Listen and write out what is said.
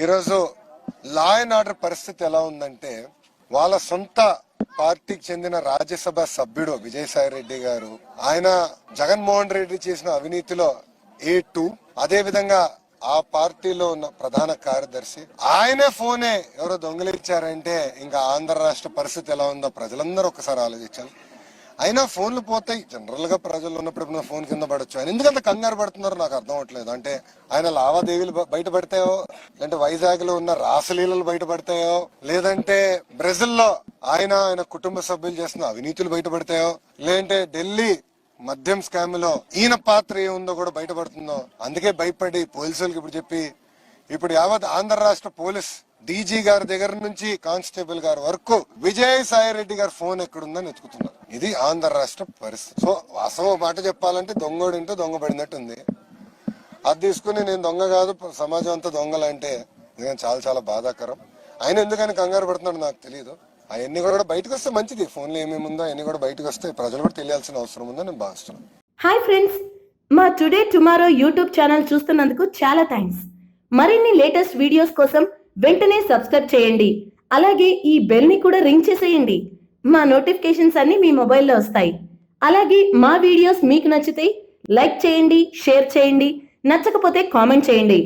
ఈరోజు law and order పరిస్థితి ఎలా ఉందంటే, వాళ్ళ సొంత పార్టీకి చెందిన రాజ్యసభ సభ్యుడు విజయసాయి రెడ్డి గారు, ఆయన జగన్మోహన్ రెడ్డి చేసిన అవినీతిలో A2, అదే విధంగా ఆ పార్టీలో ఉన్న ప్రధాన కార్యదర్శి ఆయనే ఫోనే ఎవరో దొంగలిచ్చారంటే ఇంకా ఆంధ్ర రాష్ట్ర పరిస్థితి ఎలా ఉందో ప్రజలందరూ ఒకసారి ఆలోచించాలి. అయినా ఫోన్లు పోతాయి, జనరల్ గా ప్రజలు ఉన్నప్పుడు ఫోన్ కింద పడొచ్చు. ఆయన ఎందుకంత కంగారు పడుతున్నారో నాకు అర్థం అవట్లేదు. అంటే ఆయన లావాదేవీలు బయటపడతాయో, లేదంటే వైజాగ్ లో ఉన్న రాసలీలలు బయటపడతాయో, లేదంటే బ్రెజిల్ లో ఆయన కుటుంబ సభ్యులు చేస్తున్న అవినీతులు బయటపడతాయో, లేదంటే ఢిల్లీ మద్యం స్కామ్ లో ఈయన పాత్ర ఏముందో కూడా బయటపడుతుందో. అందుకే భయపడి పోలీసులకు ఇప్పుడు యావత్ ఆంధ్ర రాష్ట్ర పోలీస్ డీజీ గారి దగ్గర నుంచి కానిస్టేబుల్ గారి వరకు విజయసాయి రెడ్డి గారి ఫోన్ ఎక్కడుందని వెతుకుతున్నారు. ఇది ఆంధ్ర రాష్ట్ర పరిస్థితి. సో వాస్తవం మాట చెప్పాలంటే దొంగోడింటో దొంగ పడినట్టు ఉంది. అది తీసుకుని నేను దొంగ కాదు సమాజం అంతా దొంగలంటే చాలా చాలా బాధాకరం. ఆయన ఎందుకని కంగారు పడుతున్నాడు నాకు తెలియదు. అవన్నీ కూడా బయటకు వస్తే మంచిది. ఫోన్లో ఏమేమి ఉందో అవన్నీ కూడా బయటకు వస్తే ప్రజలు కూడా తెలియాల్సిన అవసరం ఉందని నేను భావిస్తున్నాను. హాయ్ ఫ్రెండ్స్, మా టుడే టుమారో యూట్యూబ్ ఛానల్ చూస్తున్నందుకు చాలా థ్యాంక్స్. మరిన్ని లేటెస్ట్ వీడియోస్ కోసం వెంటనే సబ్స్క్రైబ్ చేయండి. అలాగే ఈ బెల్ ని కూడా రింగ్ చేసేయండి. మా నోటిఫికేషన్స్ అన్ని మీ మొబైల్లో వస్తాయి. అలాగే మా వీడియోస్ మీకు నచ్చితే లైక్ చేయండి, షేర్ చేయండి, నచ్చకపోతే కామెంట్ చేయండి.